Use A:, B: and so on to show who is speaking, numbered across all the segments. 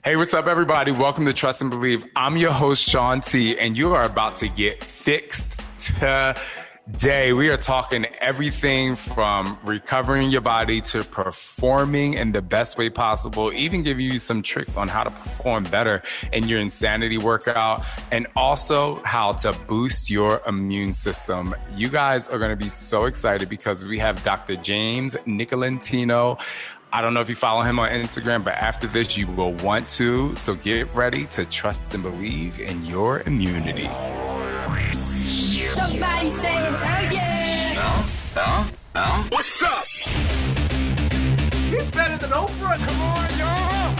A: Hey, what's up, everybody? Welcome to Trust and Believe. I'm your host, Shaun T, and you are about to get fixed today. We are talking everything from recovering your body to performing in the best way possible, even give you some tricks on how to perform better in your insanity workout, and also how to boost your immune system. You guys are going to be so excited because we have Dr. James DiNicolantonio. I don't know if you follow him on Instagram, but after this, you will want to. So get ready to trust and believe in your immunity.
B: Somebody saying, oh yeah!
C: No. What's up? He's better than Oprah. Come on, y'all.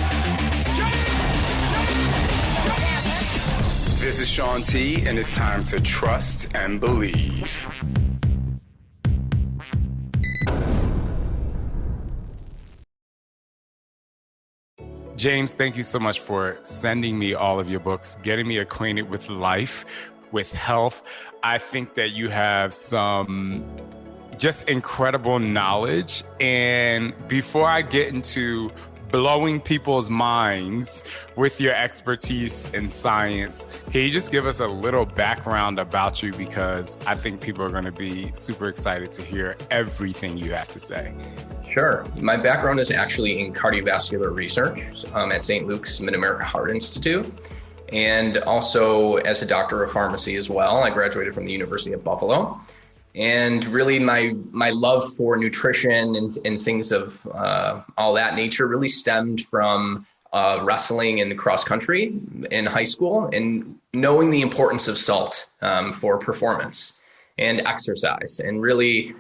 A: This is Shaun T, and it's time to trust and believe. James, thank you so much for sending me all of your books, getting me acquainted with life, with health. I think that you have some just incredible knowledge. And before I get into blowing people's minds with your expertise in science, can you just give us a little background about you? Because I think people are going to be super excited to hear everything you have to say.
D: Sure. My background is actually in cardiovascular research at St. Luke's Mid-America Heart Institute, and also as a doctor of pharmacy as well. I graduated from the University of Buffalo. And really my love for nutrition and things of all that nature really stemmed from wrestling and cross country in high school and knowing the importance of salt for performance and exercise, and really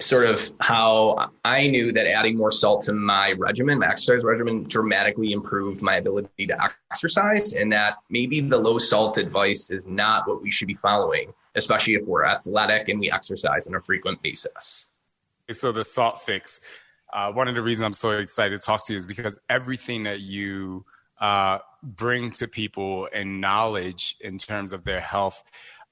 D: sort of how I knew that adding more salt to my regimen, my exercise regimen, dramatically improved my ability to exercise, and that maybe the low salt advice is not what we should be following, especially if we're athletic and we exercise on a frequent basis.
A: So the salt fix, one of the reasons I'm so excited to talk to you is because everything that you bring to people and knowledge in terms of their health,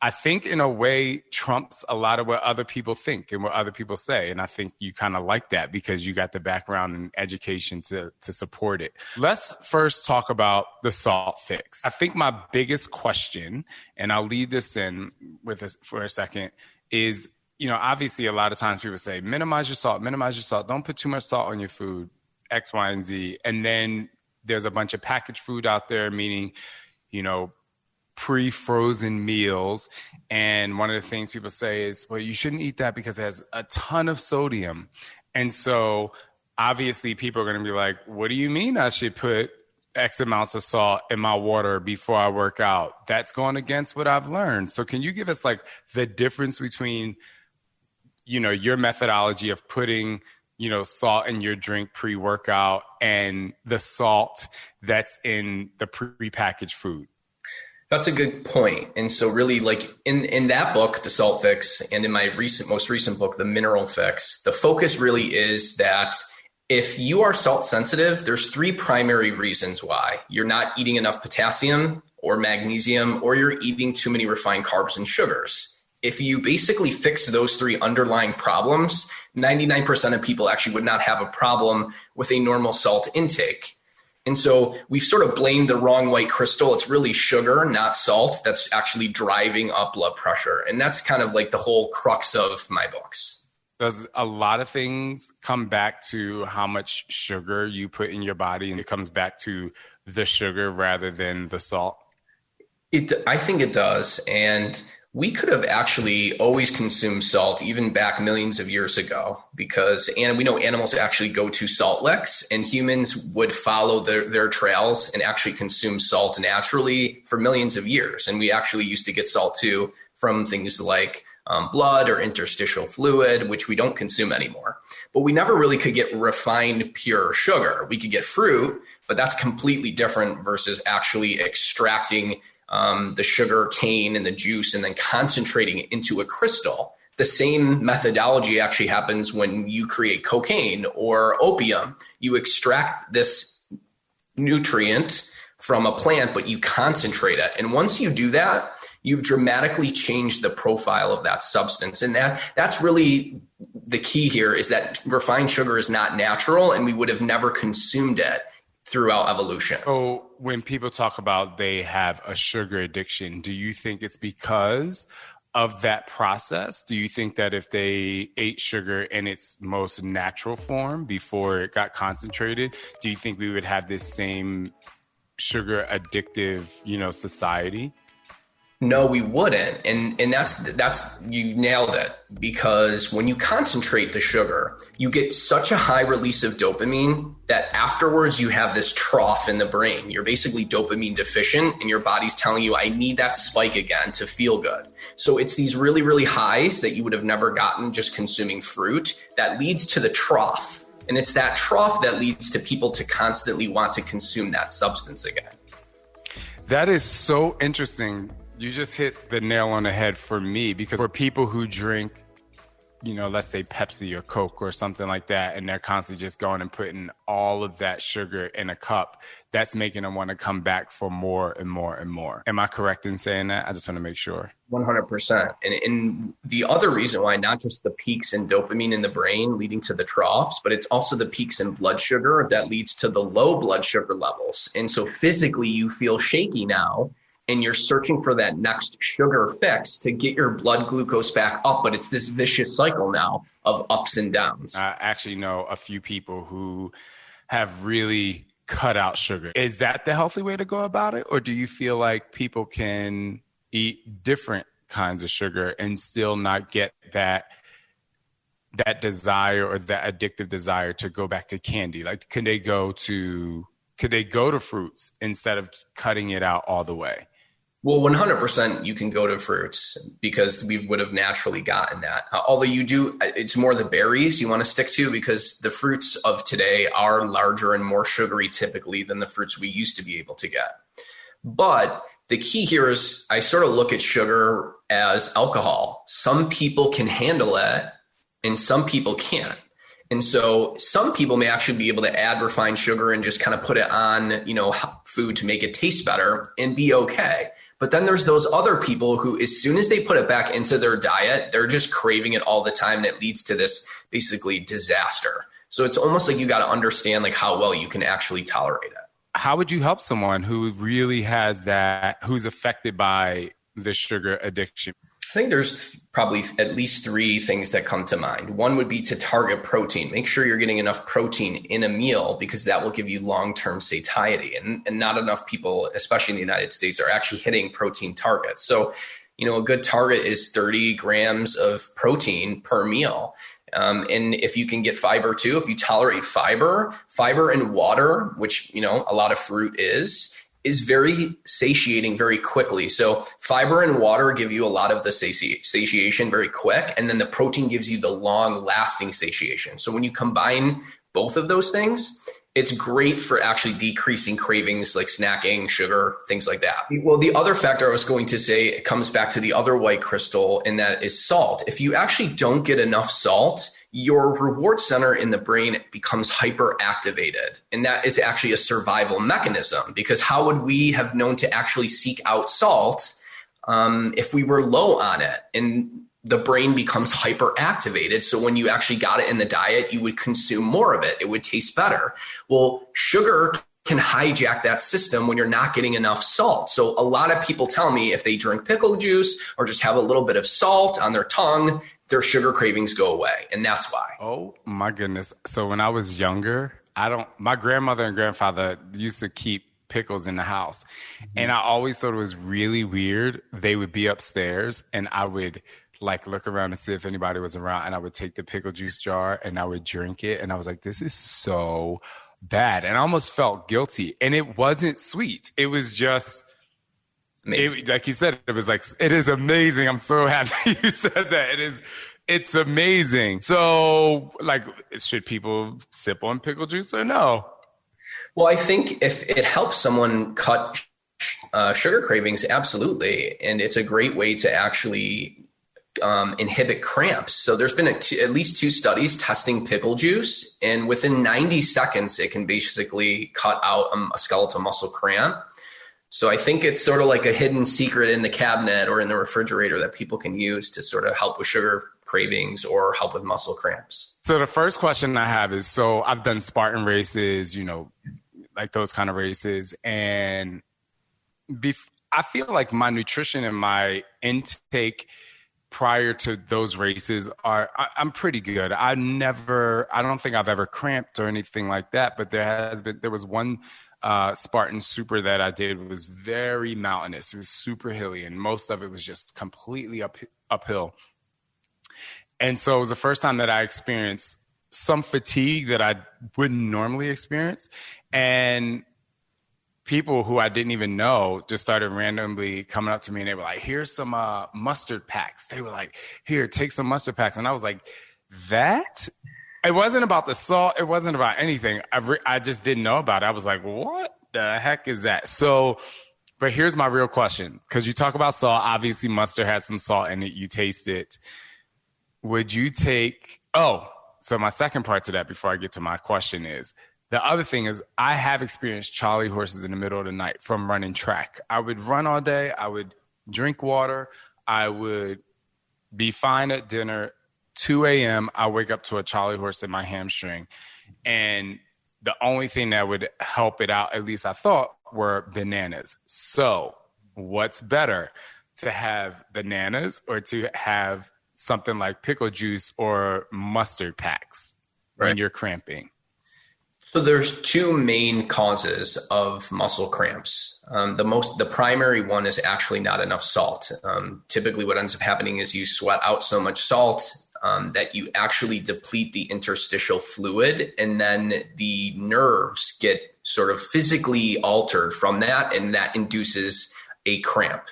A: I think in a way trumps a lot of what other people think and what other people say. And I think you kind of like that because you got the background and education to support it. Let's first talk about the salt fix. I think my biggest question, and I'll lead this in with us for a second, is, obviously a lot of times people say, minimize your salt, don't put too much salt on your food, X, Y, and Z. And then there's a bunch of packaged food out there, meaning, pre-frozen meals. And one of the things people say is, well, you shouldn't eat that because it has a ton of sodium. And so obviously people are going to be like, what do you mean I should put X amounts of salt in my water before I work out? That's going against what I've learned. So can you give us like the difference between, your methodology of putting, salt in your drink pre-workout and the salt that's in the pre-packaged food?
D: That's a good point. And so really, like in that book, The Salt Fix, and in my most recent book, The Mineral Fix, the focus really is that if you are salt sensitive, there's three primary reasons why. You're not eating enough potassium or magnesium, or you're eating too many refined carbs and sugars. If you basically fix those three underlying problems, 99% of people actually would not have a problem with a normal salt intake. And so we've sort of blamed the wrong white crystal. It's really sugar, not salt, that's actually driving up blood pressure. And that's kind of like the whole crux of my books.
A: Does a lot of things come back to how much sugar you put in your body, and it comes back to the sugar rather than the salt?
D: I think it does. And we could have actually always consumed salt even back millions of years ago, and we know animals actually go to salt licks, and humans would follow their trails and actually consume salt naturally for millions of years. And we actually used to get salt too from things like blood or interstitial fluid, which we don't consume anymore. But we never really could get refined pure sugar. We could get fruit, but that's completely different versus actually extracting the sugar cane and the juice and then concentrating it into a crystal. The same methodology actually happens when you create cocaine or opium. You extract this nutrient from a plant, but you concentrate it. And once you do that, you've dramatically changed the profile of that substance. And that's really the key here, is that refined sugar is not natural, and we would have never consumed it throughout evolution.
A: So when people talk about they have a sugar addiction, do you think it's because of that process? Do you think that if they ate sugar in its most natural form before it got concentrated, do you think we would have this same sugar addictive, society?
D: No, we wouldn't. And that's you nailed it, because when you concentrate the sugar, you get such a high release of dopamine that afterwards you have this trough in the brain. You're basically dopamine deficient and your body's telling you, I need that spike again to feel good. So it's these really, really highs that you would have never gotten just consuming fruit that leads to the trough. And it's that trough that leads to people to constantly want to consume that substance again.
A: That is so interesting. You just hit the nail on the head for me, because for people who drink, let's say Pepsi or Coke or something like that, and they're constantly just going and putting all of that sugar in a cup, that's making them want to come back for more and more and more. Am I correct in saying that? I just want to make sure.
D: 100%. And the other reason why, not just the peaks in dopamine in the brain leading to the troughs, but it's also the peaks in blood sugar that leads to the low blood sugar levels. And so physically you feel shaky now, and you're searching for that next sugar fix to get your blood glucose back up. But it's this vicious cycle now of ups and downs.
A: I actually know a few people who have really cut out sugar. Is that the healthy way to go about it? Or do you feel like people can eat different kinds of sugar and still not get that desire or that addictive desire to go back to candy? Like, could they go to fruits instead of cutting it out all the way?
D: Well, 100% you can go to fruits, because we would have naturally gotten that. Although it's more the berries you want to stick to, because the fruits of today are larger and more sugary typically than the fruits we used to be able to get. But the key here is I sort of look at sugar as alcohol. Some people can handle it and some people can't. And so some people may actually be able to add refined sugar and just kind of put it on, food to make it taste better and be okay. But then there's those other people who, as soon as they put it back into their diet, they're just craving it all the time. And it leads to this basically disaster. So it's almost like you got to understand like how well you can actually tolerate it.
A: How would you help someone who really has that, who's affected by the sugar addiction?
D: I think there's probably at least 3 things that come to mind. One would be to target protein. Make sure you're getting enough protein in a meal, because that will give you long-term satiety. And not enough people, especially in the United States, are actually hitting protein targets. So, a good target is 30 grams of protein per meal. And if you can get fiber too, if you tolerate fiber and water, which, a lot of fruit is very satiating very quickly. So fiber and water give you a lot of the satiation very quick. And then the protein gives you the long lasting satiation. So when you combine both of those things, it's great for actually decreasing cravings like snacking, sugar, things like that. Well, the other factor I was going to say, it comes back to the other white crystal, and that is salt. If you actually don't get enough salt, your reward center in the brain becomes hyperactivated. And that is actually a survival mechanism, because how would we have known to actually seek out salt if we were low on it? And the brain becomes hyperactivated. So when you actually got it in the diet, you would consume more of it. It would taste better. Well, sugar can hijack that system when you're not getting enough salt. So a lot of people tell me if they drink pickle juice or just have a little bit of salt on their tongue, their sugar cravings go away. And that's why.
A: Oh my goodness. So when I was younger, my grandmother and grandfather used to keep pickles in the house. And I always thought it was really weird. They would be upstairs and I would look around and see if anybody was around, and I would take the pickle juice jar and I would drink it. And I was like, this is so bad. And I almost felt guilty. And it wasn't sweet. It was just, like you said, it was like, it is amazing. I'm so happy you said that. It's amazing. So should people sip on pickle juice or no?
D: Well, I think if it helps someone cut sugar cravings, absolutely. And it's a great way to actually inhibit cramps. So there's been at least 2 studies testing pickle juice, and within 90 seconds, it can basically cut out a skeletal muscle cramp. So I think it's sort of like a hidden secret in the cabinet or in the refrigerator that people can use to sort of help with sugar cravings or help with muscle cramps.
A: So the first question I have is, so I've done Spartan races, like those kind of races. And I feel like my nutrition and my intake prior to those races I'm pretty good. I don't think I've ever cramped or anything like that, but there was one Spartan Super that I did was very mountainous. It was super hilly, and most of it was just completely uphill. And so it was the first time that I experienced some fatigue that I wouldn't normally experience. And people who I didn't even know just started randomly coming up to me, and they were like, here's some mustard packs. They were like, here, take some mustard packs. And I was like, that? It wasn't about the salt. It wasn't about anything. I just didn't know about it. I was like, what the heck is that? So, but here's my real question. Because you talk about salt. Obviously, mustard has some salt in it. You taste it. Would you take, so my second part to that before I get to my question is, the other thing is I have experienced Charlie horses in the middle of the night from running track. I would run all day. I would drink water. I would be fine at dinner. 2 a.m., I wake up to a Charlie horse in my hamstring. And the only thing that would help it out, at least I thought, were bananas. So what's better, to have bananas or to have something like pickle juice or mustard packs when you're cramping?
D: So there's two main causes of muscle cramps. The primary one is actually not enough salt. Typically what ends up happening is you sweat out so much salt that you actually deplete the interstitial fluid, and then the nerves get sort of physically altered from that, and that induces a cramp.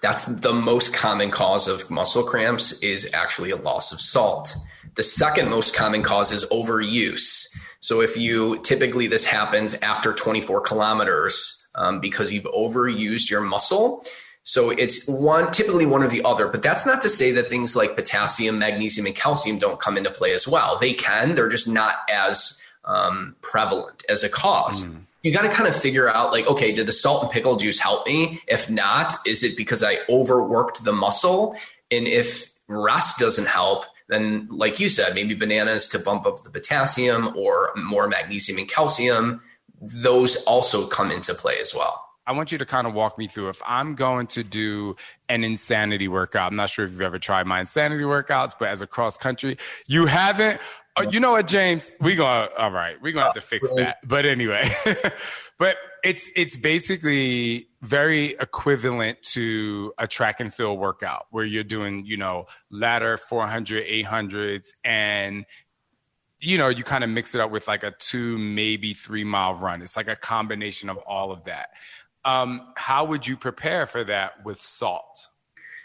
D: That's the most common cause of muscle cramps, is actually a loss of salt. The second most common cause is overuse. So typically this happens after 24 kilometers because you've overused your muscle. So it's typically one or the other, but that's not to say that things like potassium, magnesium, and calcium don't come into play as well. They can, they're just not as prevalent as a cause. You got to kind of figure out, like, okay, did the salt and pickle juice help me? If not, is it because I overworked the muscle? And if rest doesn't help, then like you said, maybe bananas to bump up the potassium or more magnesium and calcium, those also come into play as well.
A: I want you to kind of walk me through, if I'm going to do an insanity workout. I'm not sure if you've ever tried my insanity workouts, but as a cross country, you haven't. You know what, James? We're going to have to fix that. But anyway, but it's basically very equivalent to a track and field workout where you're doing, ladder 400, 800s, and you kind of mix it up with like a 2, maybe 3 mile run. It's like a combination of all of that. How would you prepare for that with salt?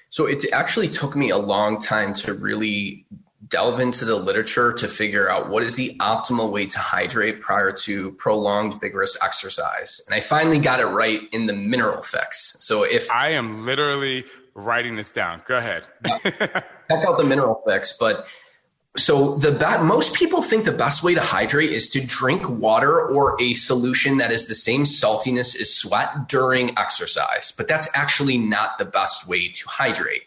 D: So it actually took me a long time to really delve into the literature to figure out what is the optimal way to hydrate prior to prolonged vigorous exercise. And I finally got it right in the mineral fix. So
A: I am literally writing this down. Go ahead.
D: Check out the mineral fix. But so most people think the best way to hydrate is to drink water or a solution that is the same saltiness as sweat during exercise. But that's actually not the best way to hydrate,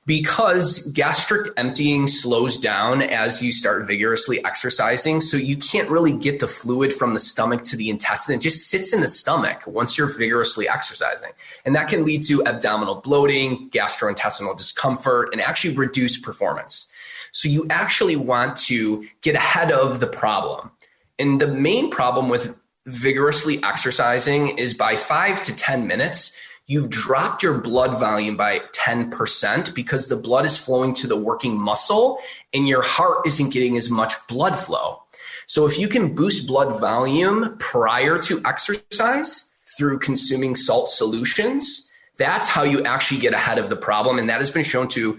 D: because gastric emptying slows down as you start vigorously exercising. So you can't really get the fluid from the stomach to the intestine. It just sits in the stomach once you're vigorously exercising. And that can lead to abdominal bloating, gastrointestinal discomfort, and actually reduce performance. So you actually want to get ahead of the problem. And the main problem with vigorously exercising is by 5 to 10 minutes, you've dropped your blood volume by 10% because the blood is flowing to the working muscle and your heart isn't getting as much blood flow. So if you can boost blood volume prior to exercise through consuming salt solutions, that's how you actually get ahead of the problem. And that has been shown to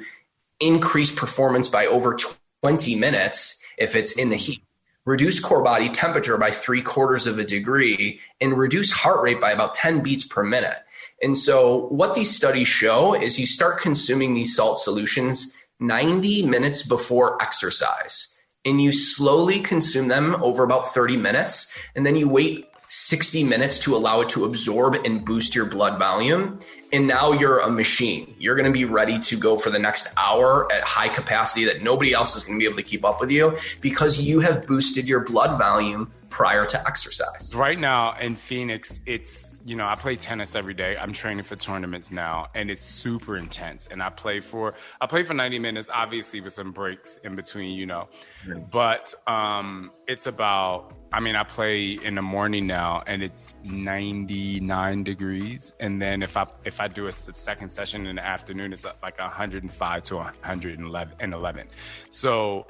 D: increase performance by over 20 minutes if it's in the heat, reduce core body temperature by 3/4 degrees, and reduce heart rate by about 10 beats per minute. And so what these studies show is you start consuming these salt solutions 90 minutes before exercise, and you slowly consume them over about 30 minutes. And then you wait 60 minutes to allow it to absorb and boost your blood volume. And now you're a machine. You're going to be ready to go for the next hour at high capacity that nobody else is going to be able to keep up with you, because you have boosted your blood volume prior to exercise.
A: Right now in Phoenix, it's, I play tennis every day. I'm training for tournaments now, and it's super intense. And I play for 90 minutes, obviously with some breaks in between, But it's about, I play in the morning now, and it's 99 degrees. And then if I do a second session in the afternoon, it's like 105 to 111. So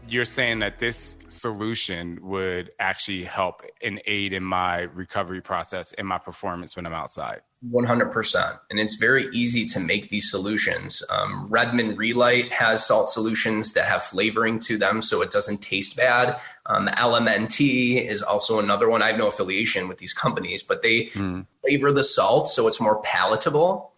A: you're saying that this solution would actually help and aid in my recovery process and my performance when I'm outside?
D: 100%. And it's very easy to make these solutions. Redmond Relight has salt solutions that have flavoring to them, so it doesn't taste bad. LMNT is also another one. I have no affiliation with these companies, but they flavor the salt so it's more palatable.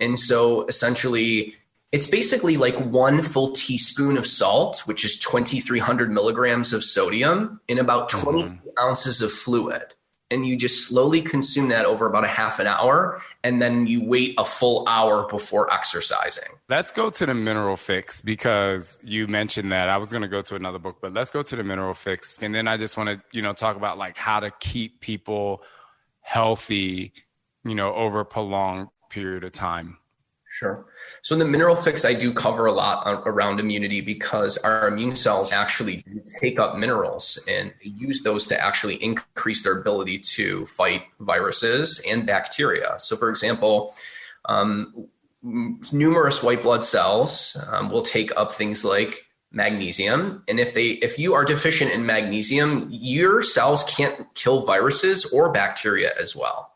D: And so essentially, it's basically like 1 full teaspoon of salt, which is 2,300 milligrams of sodium, in about 20 ounces of fluid. And you just slowly consume that over about a half an hour, and then you wait a full hour before exercising.
A: Let's go to the Mineral Fix, because you mentioned that. I was going to go to another book, but let's go to the Mineral Fix. And then I just want to, talk about like how to keep people healthy, over a prolonged period of time.
D: Sure. So in the Mineral Fix, I do cover a lot around immunity, because our immune cells actually take up minerals and they use those to actually increase their ability to fight viruses and bacteria. So for example, numerous white blood cells will take up things like magnesium. And if you are deficient in magnesium, your cells can't kill viruses or bacteria as well.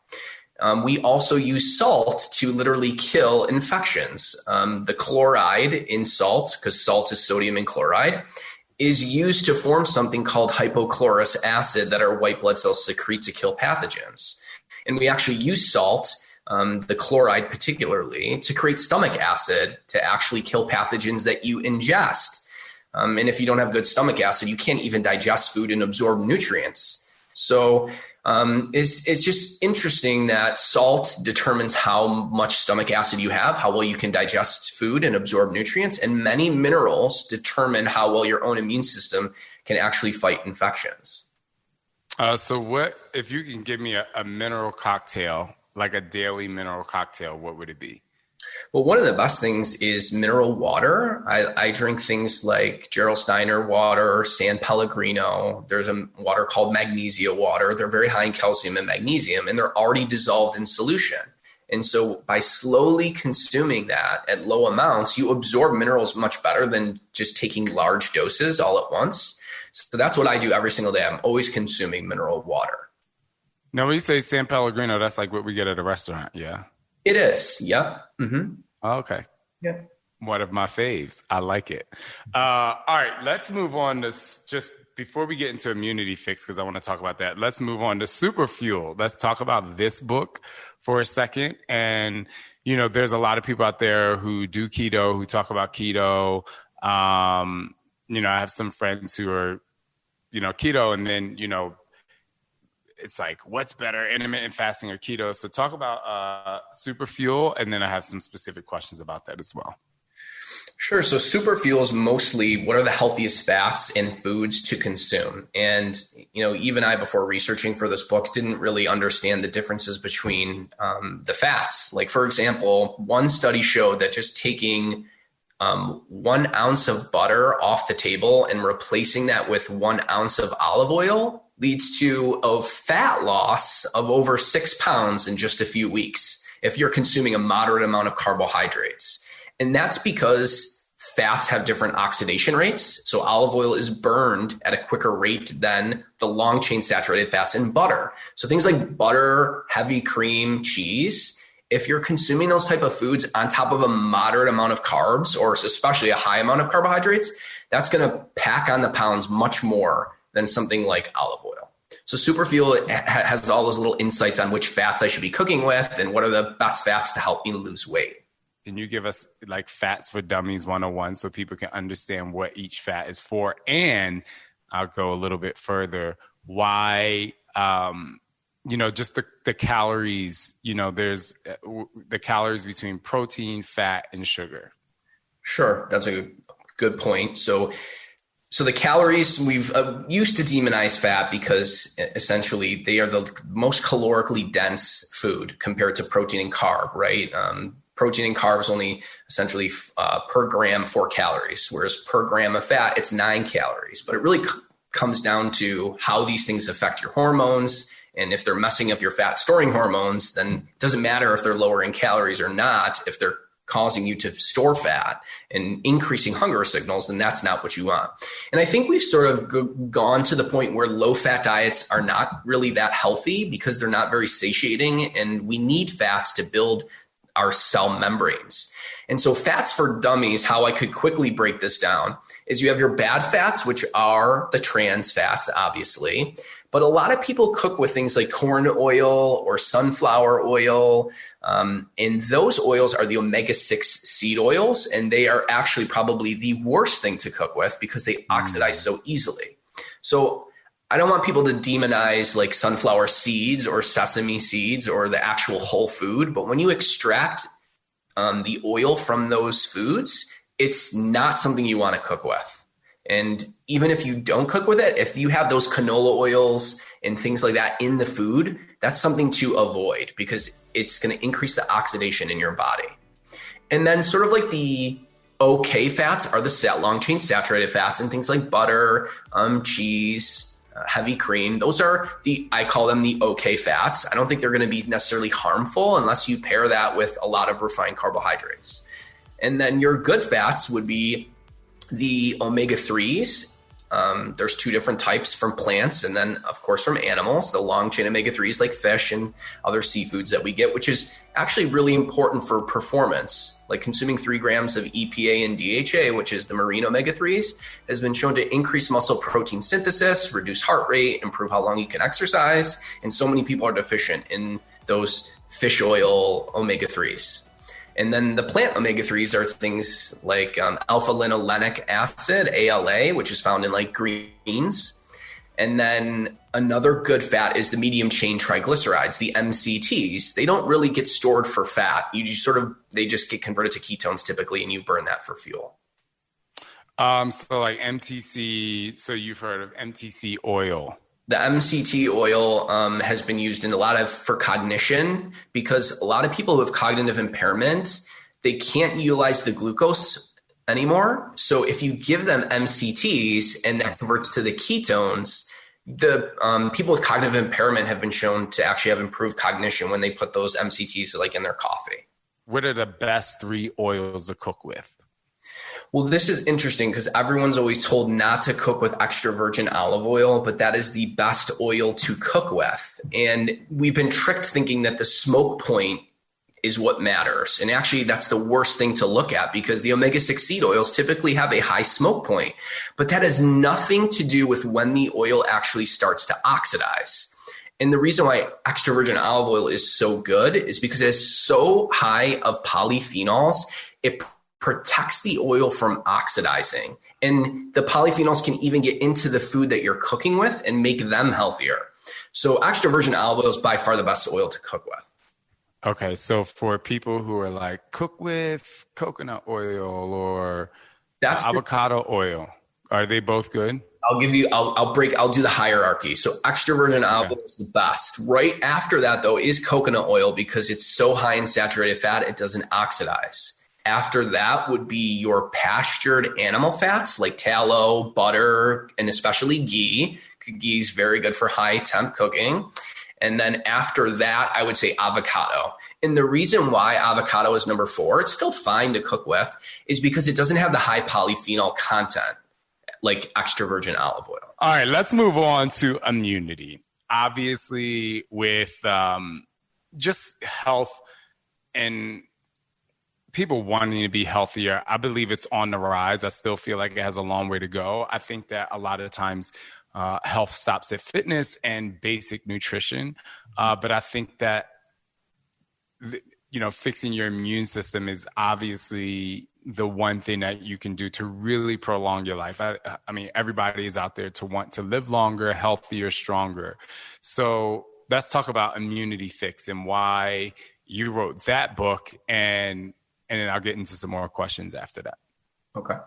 D: We also use salt to literally kill infections. The chloride in salt, because salt is sodium and chloride, is used to form something called hypochlorous acid that our white blood cells secrete to kill pathogens. And we actually use salt, the chloride particularly, to create stomach acid to actually kill pathogens that you ingest. And if you don't have good stomach acid, you can't even digest food and absorb nutrients. So it's just interesting that salt determines how much stomach acid you have, how well you can digest food and absorb nutrients, and many minerals determine how well your own immune system can actually fight infections.
A: So what, if you can give me a mineral cocktail, like a daily mineral cocktail, what would it be?
D: Well, one of the best things is mineral water. I drink things like Gerald Steiner water, San Pellegrino. There's a water called magnesia water. They're very high in calcium and magnesium, and they're already dissolved in solution. And so by slowly consuming that at low amounts, you absorb minerals much better than just taking large doses all at once. So that's what I do every single day. I'm always consuming mineral water.
A: Now, when you say San Pellegrino, that's like what we get at a restaurant, yeah?
D: It is, yep. Mm-hmm.
A: Okay.
D: Yeah.
A: One of my faves. I like it. All right, let's move on to just before we get into Immunity Fix, because I want to talk about that. Let's move on to Super Fuel. Let's talk about this book for a second. And, there's a lot of people out there who do keto, who talk about keto. I have some friends who are, keto, and then, it's like, what's better, intermittent fasting or keto? So talk about Super Fuel, and then I have some specific questions about that as well.
D: Sure. So Super Fuel is mostly what are the healthiest fats and foods to consume. And, even I, before researching for this book, didn't really understand the differences between the fats. Like, for example, one study showed that just taking 1 ounce of butter off the table and replacing that with 1 ounce of olive oil leads to a fat loss of over 6 pounds in just a few weeks if you're consuming a moderate amount of carbohydrates. And that's because fats have different oxidation rates. So olive oil is burned at a quicker rate than the long chain saturated fats in butter. So things like butter, heavy cream, cheese, if you're consuming those type of foods on top of a moderate amount of carbs, or especially a high amount of carbohydrates, that's going to pack on the pounds much more than something like olive oil. So Super Fuel has all those little insights on which fats I should be cooking with and what are the best fats to help me lose weight.
A: Can you give us like Fats for Dummies 101 so people can understand what each fat is for? And I'll go a little bit further. Why, just the calories, there's the calories between protein, fat, and sugar.
D: Sure. That's a good point. So So the calories, we've used to demonize fat because essentially they are the most calorically dense food compared to protein and carb, right? Protein and carbs only essentially per gram 4 calories, whereas per gram of fat, it's 9 calories. But it really comes down to how these things affect your hormones. And if they're messing up your fat storing hormones, then it doesn't matter if they're lowering calories or not. If they're causing you to store fat and increasing hunger signals, then that's not what you want. And I think we've sort of gone to the point where low fat diets are not really that healthy because they're not very satiating, and we need fats to build our cell membranes. And so fats for dummies, how I could quickly break this down is you have your bad fats, which are the trans fats, obviously. But a lot of people cook with things like corn oil or sunflower oil. And those oils are the omega-6 seed oils. And they are actually probably the worst thing to cook with because they oxidize so easily. So I don't want people to demonize like sunflower seeds or sesame seeds or the actual whole food. But when you extract the oil from those foods, it's not something you want to cook with. And even if you don't cook with it, if you have those canola oils and things like that in the food, that's something to avoid because it's going to increase the oxidation in your body. And then sort of like the okay fats are the long chain saturated fats and things like butter, cheese, heavy cream. Those are I call them the okay fats. I don't think they're going to be necessarily harmful unless you pair that with a lot of refined carbohydrates. And then your good fats would be the omega-3s. There's 2 different types from plants and then, of course, from animals, the long chain omega-3s like fish and other seafoods that we get, which is actually really important for performance. Like consuming 3 grams of EPA and DHA, which is the marine omega-3s, has been shown to increase muscle protein synthesis, reduce heart rate, improve how long you can exercise. And so many people are deficient in those fish oil omega-3s. And then the plant omega-3s are things like alpha-linolenic acid, ALA, which is found in like greens. And then another good fat is the medium chain triglycerides, the MCTs. They don't really get stored for fat. They just get converted to ketones typically, and you burn that for fuel.
A: So like MTC, so you've heard of MTC oil.
D: The MCT oil has been used in for cognition because a lot of people who have cognitive impairment, they can't utilize the glucose anymore. So if you give them MCTs and that converts to the ketones, the people with cognitive impairment have been shown to actually have improved cognition when they put those MCTs like in their coffee.
A: What are the best 3 oils to cook with?
D: Well, this is interesting because everyone's always told not to cook with extra virgin olive oil, but that is the best oil to cook with. And we've been tricked thinking that the smoke point is what matters. And actually, that's the worst thing to look at because the omega-6 seed oils typically have a high smoke point. But that has nothing to do with when the oil actually starts to oxidize. And the reason why extra virgin olive oil is so good is because it is so high of polyphenols, it protects the oil from oxidizing. And the polyphenols can even get into the food that you're cooking with and make them healthier. So extra virgin olive oil is by far the best oil to cook with.
A: Okay, so for people who are like, cook with coconut oil or avocado oil, are they both good?
D: I'll do the hierarchy. So extra virgin olive oil is the best. Right after that, though, is coconut oil because it's so high in saturated fat, it doesn't oxidize. After that would be your pastured animal fats like tallow, butter, and especially ghee. Ghee is very good for high temp cooking. And then after that, I would say avocado. And the reason why avocado is number 4, it's still fine to cook with, is because it doesn't have the high polyphenol content like extra virgin olive oil.
A: All right, let's move on to immunity. Obviously, with just health and people wanting to be healthier, I believe it's on the rise. I still feel like it has a long way to go. I think that a lot of times health stops at fitness and basic nutrition. But I think that, fixing your immune system is obviously the one thing that you can do to really prolong your life. I mean, everybody is out there to want to live longer, healthier, stronger. So let's talk about Immunity Fix and why you wrote that book, and then I'll get into some more questions after that.
D: Okay.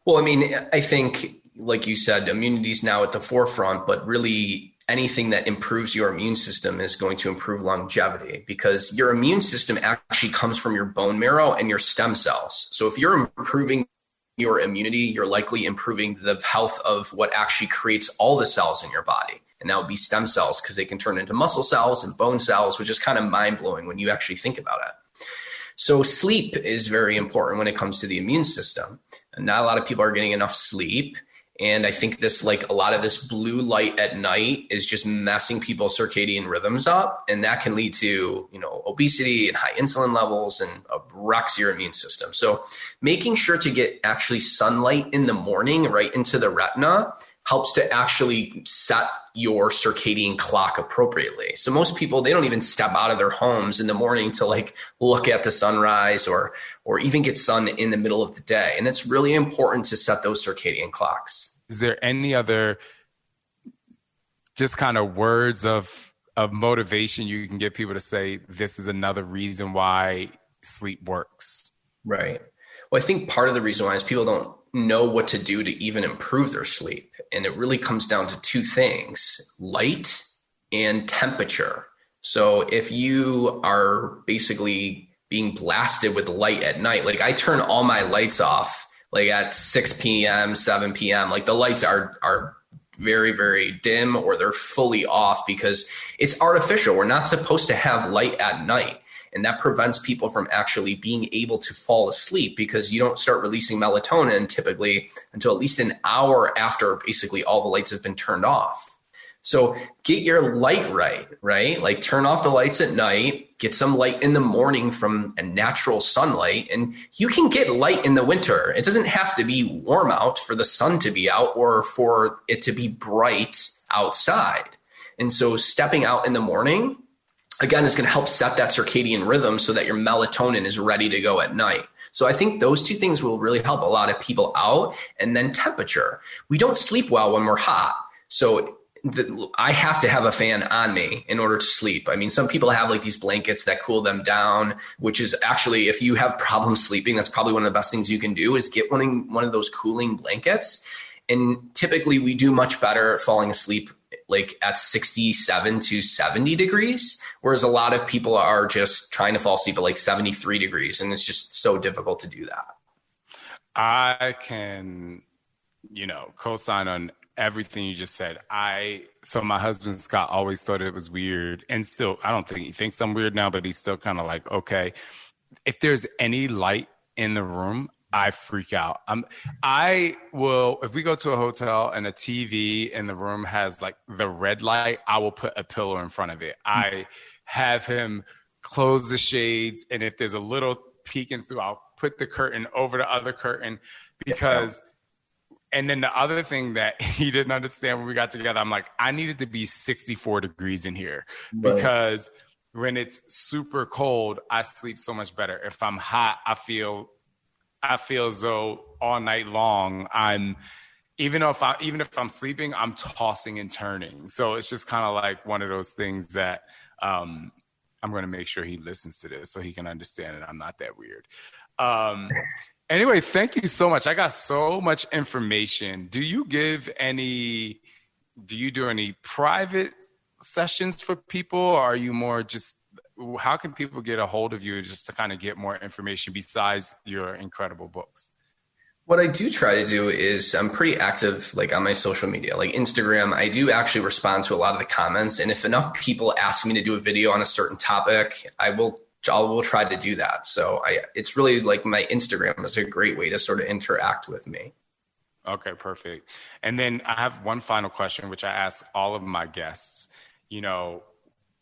D: Well, I mean, I think, like you said, immunity is now at the forefront, but really anything that improves your immune system is going to improve longevity, because your immune system actually comes from your bone marrow and your stem cells. So if you're improving your immunity, you're likely improving the health of what actually creates all the cells in your body. And that would be stem cells, because they can turn into muscle cells and bone cells, which is kind of mind blowing when you actually think about it. So sleep is very important when it comes to the immune system. And not a lot of people are getting enough sleep. And I think this, like a lot of this blue light at night is just messing people's circadian rhythms up. And that can lead to, obesity and high insulin levels, and wrecks your immune system. So making sure to get actually sunlight in the morning right into the retina helps to actually set your circadian clock appropriately. So most people, they don't even step out of their homes in the morning to like look at the sunrise or even get sun in the middle of the day. And it's really important to set those circadian clocks.
A: Is there any other just kind of words of motivation you can get people to say, this is another reason why sleep works?
D: Right. Well, I think part of the reason why is people don't know what to do to even improve their sleep. And it really comes down to two things: light and temperature. So if you are basically being blasted with light at night, like I turn all my lights off, like at 6 p.m., 7 p.m., like the lights are very, very dim, or they're fully off, because it's artificial. We're not supposed to have light at night. And that prevents people from actually being able to fall asleep, because you don't start releasing melatonin typically until at least an hour after basically all the lights have been turned off. So get your light right? Like turn off the lights at night, get some light in the morning from a natural sunlight, and you can get light in the winter. It doesn't have to be warm out for the sun to be out or for it to be bright outside. And so stepping out in the morning, again, is going to help set that circadian rhythm so that your melatonin is ready to go at night. So I think those two things will really help a lot of people out. And then temperature. We don't sleep well when we're hot. So I have to have a fan on me in order to sleep. I mean, some people have like these blankets that cool them down, which is actually, if you have problems sleeping, that's probably one of the best things you can do, is get one of those cooling blankets. And typically we do much better at falling asleep like at 67 to 70 degrees, whereas a lot of people are just trying to fall asleep at like 73 degrees. And it's just so difficult to do that.
A: I can, co-sign on everything you just said. So my husband, Scott, always thought it was weird, and still, I don't think he thinks I'm weird now, but he's still kind of like, okay, if there's any light in the room, I freak out. I will, if we go to a hotel and a TV in the room has like the red light, I will put a pillow in front of it. I have him close the shades, and if there's a little peeking through, I'll put the curtain over the other curtain, because, and then the other thing that he didn't understand when we got together, I'm like, I needed to be 64 degrees in here, because when it's super cold, I sleep so much better. If I'm hot, I feel as though all night long even if I'm sleeping, I'm tossing and turning. So it's just kind of like one of those things that I'm going to make sure he listens to this so he can understand it. I'm not that weird. Anyway, thank you so much. I got so much information. Do you do any private sessions for people? Or are you more just, how can people get a hold of you just to kind of get more information besides your incredible books?
D: What I do try to do is I'm pretty active like on my social media, like Instagram. I do actually respond to a lot of the comments. And if enough people ask me to do a video on a certain topic, I will try to do that. So it's really like my Instagram is a great way to sort of interact with me.
A: Okay, perfect. And then I have one final question, which I ask all of my guests.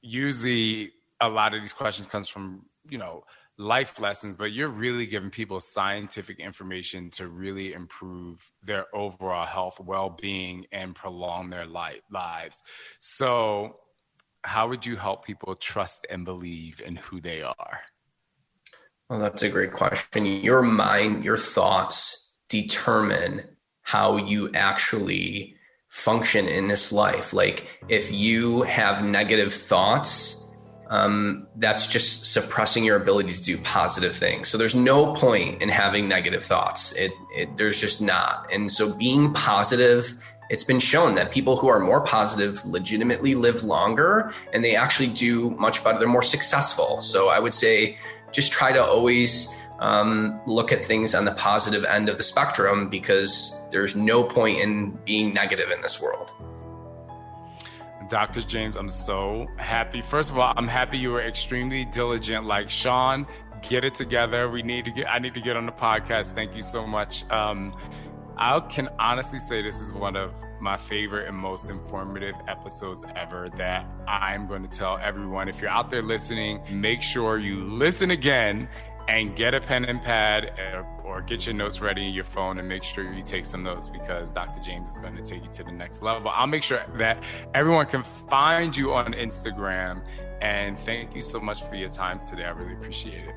A: Usually a lot of these questions comes from, life lessons, but you're really giving people scientific information to really improve their overall health, well-being, and prolong their lives. So how would you help people trust and believe in who they are?
D: Well, that's a great question. Your mind, your thoughts determine how you actually function in this life. Like if you have negative thoughts, that's just suppressing your ability to do positive things. So there's no point in having negative thoughts. There's just not. And so being positive, it's been shown that people who are more positive legitimately live longer, and they actually do much better. They're more successful. So I would say just try to always look at things on the positive end of the spectrum, because there's no point in being negative in this world.
A: Dr. James, I'm so happy. First of all, I'm happy you were extremely diligent. Like, Shaun, get it together. I need to get on the podcast. Thank you so much. I can honestly say this is one of my favorite and most informative episodes ever that I'm going to tell everyone. If you're out there listening, make sure you listen again and get a pen and pad or get your notes ready in your phone, and make sure you take some notes, because Dr. James is going to take you to the next level. I'll make sure that everyone can find you on Instagram. And thank you so much for your time today. I really appreciate it.